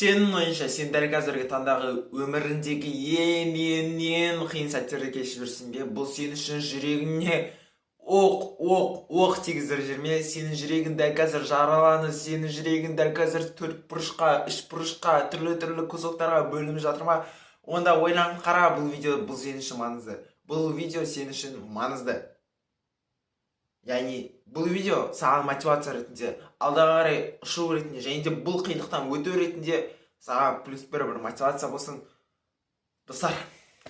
Сенің ойынша сен дәл қазіргі таңдағы өміріндегі ең қиын сәттерді кешіп жүрсің бе? Бұл сен үшін жүрегіңе оқ тигіздіріп жүр ме? Сенің жүрегің дәл қазір жараланып, сенің жүрегің дәл қазір төрт бұрышқа, үш бұрышқа, түрлі кусоктарға бөлініп жатыр ма? Онда ойланып қара, бұл видео бұл сен үшін маңызды. Бұл видео сен үшін маңызды. Яғни бұл видео саған мотивация ретінде, алдағы қарай ұшу ретінде, және де бұл қиындықтан өту ретінде саған плюс бір мотивация болсын. Достар,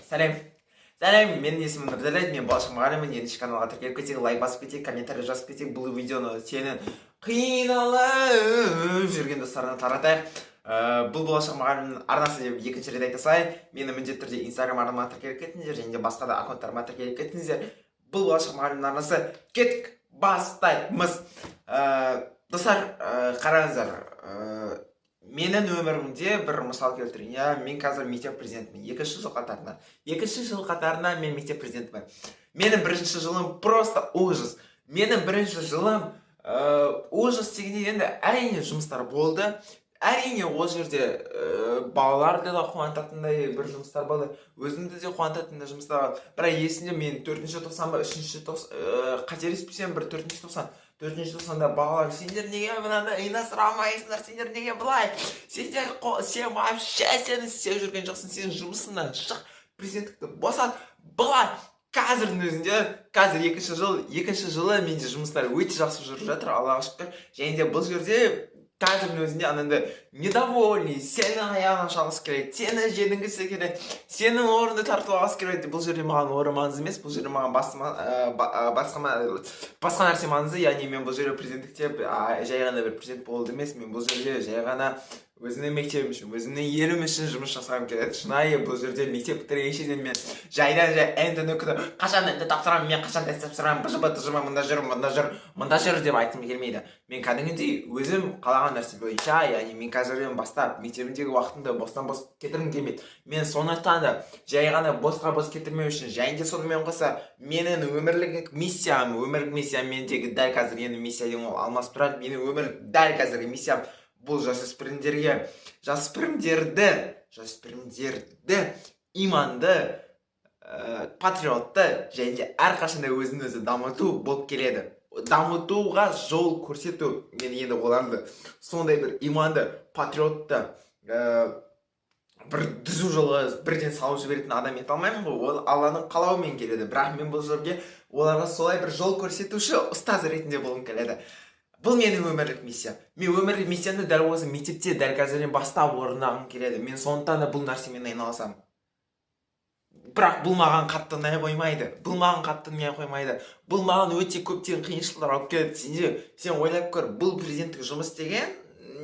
сәлем. Менің есімім Нұрдәлет, мен болашақ мұғаліммін. Ендеше каналға тіркеліп кетейік, лайк басып кетейік, комментарий жазып кетейік. Бұл видеоны сенің қиналып жүрген достарына таратайық. Бұл болашақ мұғалімнің арнасы деп екінші рет айта салайын. Мені міндетті түрде Instagram арнама тіркеліп кетіңіздер, және де басқа да аккаунттарыма тіркеліп кетіңіздер. Бұл болашақ мұғалімнің арнасы. Кеттік, бастаймыз. Достар, қараңыздар, менің өмірімде бір мысал келтірейін. Мен қазір мектеп президентімін. Екінші жыл қатарынан мен мектеп президентімін. Менің бірінші жылым просто ужас. Менің бірінші жылым ужас дегенде енді әрине жұмыстар болды. Әрине ол жерде балаларды да қуантатындай бір жұмыстар болды. Өзімді де қуантатындай жұмыстар болды. Бірақ есімде мен 4-ші тоқсан ба, 3-ші тоқсан, қателеспесем бір 4-ші тоқсанда балалар, сендер неге мынандай ойнастырамайсыңдар, сендер неге былай, сен вообще сен істеп жүрген жоқсың, сен жұмысыңнан шық, президенттікті босат, былай. Қазірдің өзінде, қазір екінші жылы менде жұмыстар өте жақсы жүріп жатыр, Аллаға шүкір. Және де бұл жерде қазірдің өзінде анандай недовольный, сенің аяғынан шалғысы келеді, сені жеңгісі келеді, сенің орынды тартып алғысы келеді. Бұл жерде маған орын маңызды емес, бұл жерде маған басқа нәрсе маңызды. Яғни мен бұл жерде президенттікте жай ғана бір президент болды емес, мен бұл жерде жай ғана өзімнің мектебім үшін, өзімнің елім үшін жұмыс жасағым келеді. Шынайы бұл жерде мектеп бітіргенше де мен жайдан ән-түні күні қашан әнді тапсырамын, мен қашан тест тапсырамын, бұжыма мында жүр деп айтқым келмейді. Мен кәдімгідей өзім қалаған нәрсе бойынша, яғни мен қазірден бастап мектебімдегі уақытымды бостан-бос кетіргім келмейді. Мен сондықтан да жай ғана бос кетірмеу үшін, және де сонымен қоса менің өмірлік миссиям мендегі дәл қазір енді миссия деген ол алмасып тұрады. Менің өмірлік дәл қазіргі миссиям бұл жасөспірімдерді иманды, патриотты және де әрқашанда өзін-өзі дамыту болып келеді. Дамытуға жол көрсету. Мен енді оларды сондай бір иманды, патриотты, бір түзу жолға бірден салып жіберетін адам ете алмаймын ғой. Ол Алланың қалауымен келеді. Бірақ мен бұл жерге оларға солай бір жол көрсетуші ұстаз ретінде болғым келеді. Бұл менің өмірлік миссия. Мен өмірлік миссияны дәл осы мектепте дәл қазірден бастап орындағым келеді. Мен сондықтан да бұл нәрсемен айналысамын. Бірақ бұл маған қатты ұнай қоймайды. Бұл маған өте көптеген қиыншылықтар алып келеді. Сен ойлап көр, бұл президенттік жұмыс деген,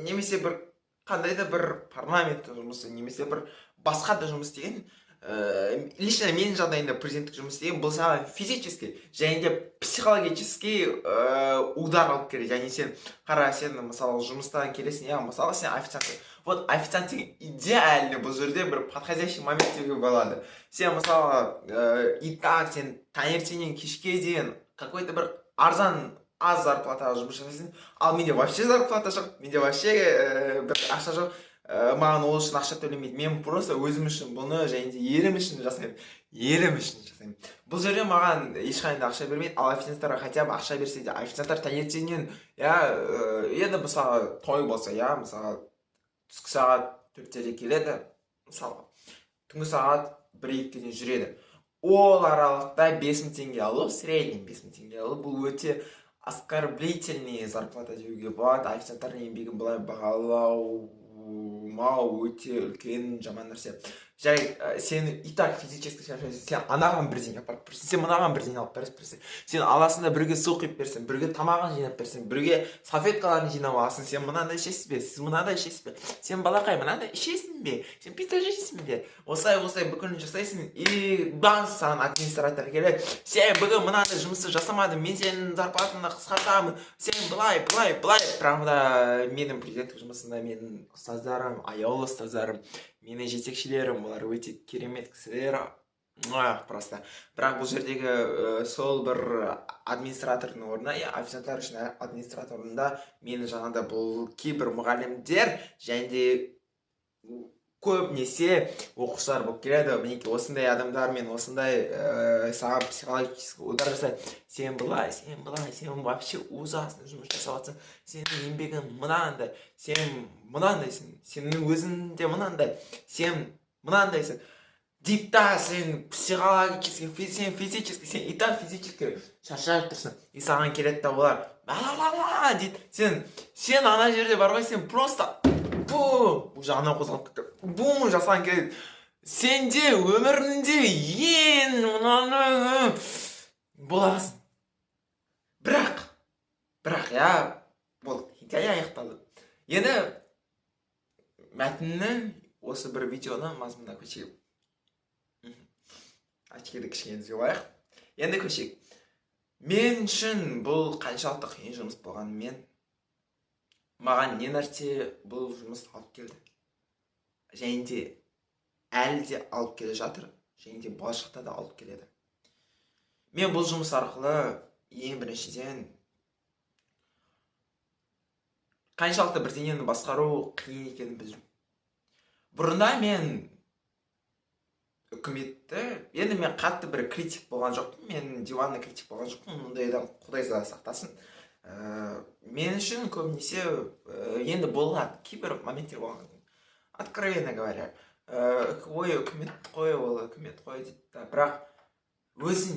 немесе бір қандай да бір парламенттік жұмысы, немесе бір басқа да жұмыс деген, лично менің жағдайымда президенттік жұмыс деген бұл саған физически және де психологически удар алып келеді. Яғни сен қара, сен мысалы жұмыстан келесің, мысалы сен официант. Вот официант деген идеально бұл жерде бір подходящий момент деуге болады. Сен мысалы и так сен таңертеңнен кешке дейін какой-то бір аз зарплатаға жұмыс жасайсың, ал менде вообще зарплата жоқ, менде вообще бір ақша жоқ. Маған ол үшін ақша төлемейді. Мен просто өзім үшін бұны және де елім үшін жасаймын. Бұл жерде маған ешқандай ақша бермейді. Ал официанттарға хотя бы ақша берсе де, официанттар таңертеңнен, енді мысалы той болса, мысалы түскі сағат 4-те келеді, мысалы түнгі сағат 1-2-ге дейін жүреді. Ол аралықта 5000 теңге алу, средний 5000 теңге алу, бұл өте оскорблительный зарплата деуге болады. Официанттардың еңбегін былай бағалау өте үлкен жаман нәрсе. Жай сен и так физически шаршайсың, сен анаған бірдеңе апарып берсің, сен мынаған бірдеңе алып берсің, сен аласында бірге су құйып берсің, бірге тамағын жинап берсің, бірге салфеткаларын жинап аласың, сен мынандай ішесіз бе, сіз мынандай ішесіз бе, сен балақай мынандай ішесің бе, сен пицца жейсің бе, осылай бүкілін жасайсың, и саған администратор келеді, сен бүгін мынандай жұмысты жасамадың, мен сенің зарплатаңды қысқартамын, сен былай. Правда, менің президенттік жұмысында менің ұстаздарым, аяулы ұстаздарым, менің жетекшілерім, олар өте керемет кісілер, просто. Бірақ бұл жердегі сол бір администратордың орнына, официанттар үшін администратор орнында мені жаңағыда бұл кейбір мұғалімдер және де көбінесе оқушылар болып келеді. Мінекей осындай адамдармен осындай саған психологический удар жасайды. Сен былай, сен вообще ужасно жұмыс жасап жатсың, сенің еңбегің мынандай, сен мынандайсың, сенің өзің де мынандай, сен мынандайсың дейді да, сен психологический, сен физический, сен и так физически шаршап тұрсың. И саған келеді да олар ла дейді. Сен ана жерде бар ғой, сен просто уже ана қозғалып кетті. Бум жасаған келеді. Сенде өмірінде ең мынаны боласың. Бірақ, болды, хикая аяқталды. Енді мәтіннің осы бір видеоны мазмұнына көшейік. Очкиді кішкене түзеп алайық. Енді көшейік. Мен үшін бұл қаншалықты қиын жұмыс болғанымен, маған не нәрсе бұл жұмыс алып келді. Және де әлі де алып келе жатыр, және де болашақта да алып келеді. Мен бұл жұмыс арқылы ең біріншіден қаншалықты бірдеңені басқару қиын екенін білдім. Бұрында мен үкіметті, енді мен қатты бір критик болған жоқпын, мен диванный критик болған жоқпын, мұндайдан Құдай сақтасын. Мен үшін көбінесе енді болады, кейбір моменттер болған. Откровенно говоря, үкімет қой, ол үкімет қой дейді. Бірақ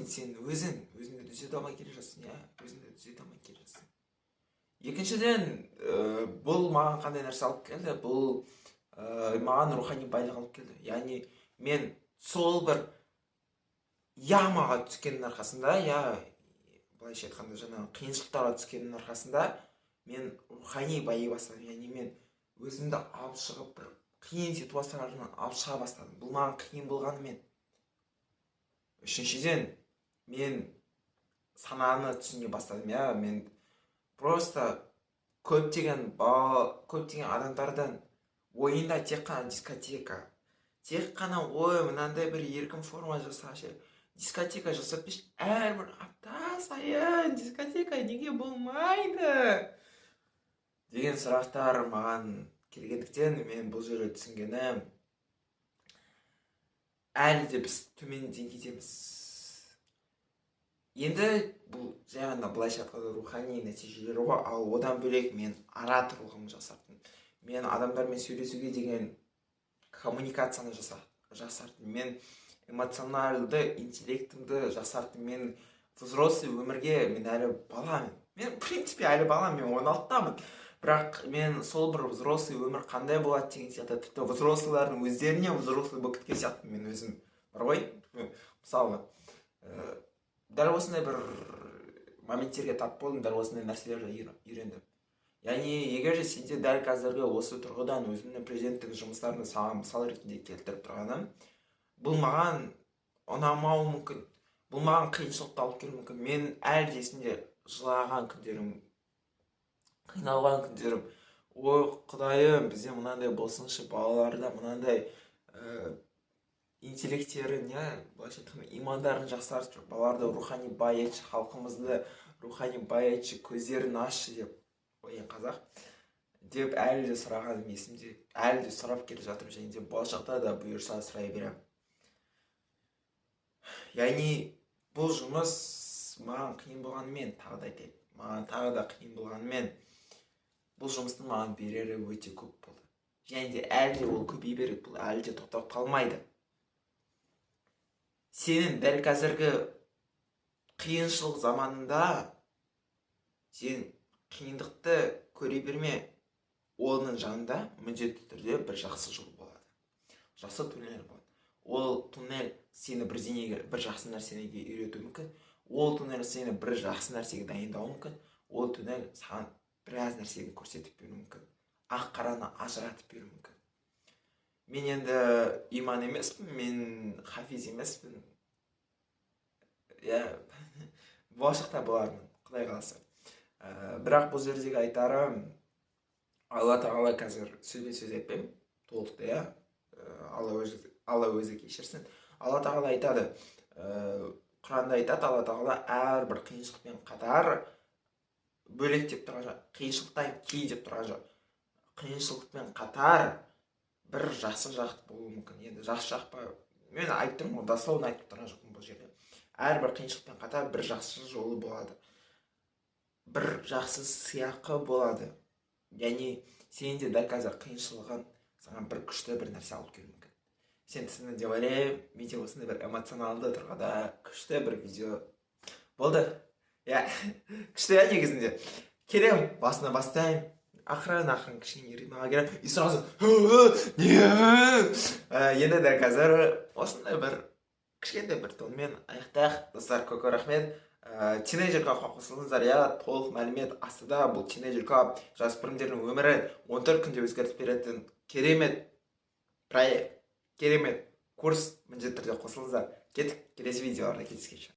сен өзіңді түзете алмай келе жатсың, өзіңді түзете алмай келе жатсың. Екіншіден, бұл маған қандай нәрсе алып келді? Бұл маған рухани байлық алып келді. Яғни мен сол бір ямаға түскеннің арқасында, былайша айтқанда жаңағы қиыншылықтарға түскеннің арқасында мен рухани байи бастадым. Яғни мен өзімді алып шығып, бір қиын ситуациялардан алып шыға бастадым. Бұл маған қиын болғанымен. Үшіншіден, мен сананы түсіне бастадым. Мен просто көптеген адамдардан ойында тек қана дискотека, тек қана мынандай бір еркін форма жасашы, дискотека жасап беш, әрбір апта сайын дискотека неге болмайды деген сұрақтар маған келгендіктен, мен бұл жерде түсінгенім, әлі де біз төмен деңгейдеміз. Енді бұл жаңағында былайша айтқанда рухани нәтижелері ғой, ал одан бөлек мен ораторлығымды жасаттым. Мен адамдармен сөйлесуге деген коммуникацияны жасартым. Мен эмоционалды интеллектімді жасартым. Мен взрослый өмірге, мен әлі баламын. Мен, в принципе, әлі баламын, мен 16-тамын. Бірақ мен сол бір взрослый өмір қандай болады деген сияқты, тіпті взрослылардың өздеріне взрослый болып кеткен сияқты мен өзім бар ғой. Мысалы, дәл осындай бір моменттерге тап болдым, дәл осындай нәрселерді үйрендім. Яғни, егер де сенде дәл қазіргі осы тұрғыдан өзімнің президенттік жұмыстарını саған мысал ретінде келтіріп тұрғаным, бұл маған ұнамауы мүмкін, бұл маған қиыншылықты алып келуі мүмкін. Мен әлі есімде жылаған күндерім, қиналған күндерім, ой құдайым, бізде мынандай болсыншы, балаларда мынандай интеллекттерін, имандарын жақсартшы, балаларды рухани бай етші, халқымызды рухани бай етші, көздерін ашшы деп, қазақ деп әлі де сұрағаным есімде, әлі де сұрап келе жатырмын, және де болашақта да бұйырса сұрай беремін. Яғни бұл жұмыс маған қиын болғанымен, тағы да қиын болғанымен, бұл жұмыстың маған берері өте көп болды. Және де әлі де ол көбей береді, бұл әлі де тоқтап қалмайды. Сенің дәл қазіргі қиыншылық заманында сен қиындықты көре берме, оның жанында міндетті түрде бір жақсы жол болады. Жақсы туннель болады. Ол туннель сені бір жақсы нәрсеге үйретуі мүмкін. Ол туннель сені бір жақсы нәрсеге дайындауы мүмкін. Ол туннель саған біраз нәрсеге көрсетіп беруі мүмкін. Ақ қараны ажыратып беруі мүмкін. Мен енді иман емеспін, мен хафиз емеспін. Болашақта болармын, Құдай қаласа. Бірақ бұл жердегі айтарым, Алла тағала қазір сөз айтпаймын, толықты, Алла өзі кешірсін. Алла тағала айтады, Құранда айтады, Алла тағала әрбір қиыншылықпен қатар бөлек деп тұрған жоқ, қиыншылықтан кей деп тұрған жоқ. Қиыншылықпен қатар бір жақсы жақ болуы мүмкін. Енді жақсы жақ па, мен айтып тұрмын ғой, дословно айтып тұрған жоқпын бұл жерде. Әрбір қиыншылықпен қатар бір жақсы жолы болады, бір жақсы сыйақы болады. Яғни сен де дәл қазір қиыншылығын саған бір күшті бір нәрсе алып келуі мүмкін. Сен түсіндің деп ойлаймын. Менде осындай бір эмоционалды тұрғыда күшті бір видео болды. Иә, күшті иә негізінде. Келем, басына бастаймын. Ақырын кішкене ритмға келем. И сразу енді дәл қазір осындай бір кішкентай бір тонмен аяқтайық. Достар, көп рахмет. Тинейджер клубқа қосылыңыздар. Иә, толық мәлімет астыда. Бұл тинейджер клуб жасөспірімдердің өмірі 14 күнде өзгертіп беретін керемет проект, керемет курс. Міндетті түрде қосылыңыздар. Кеттік, келесі видеоларда кездескенше.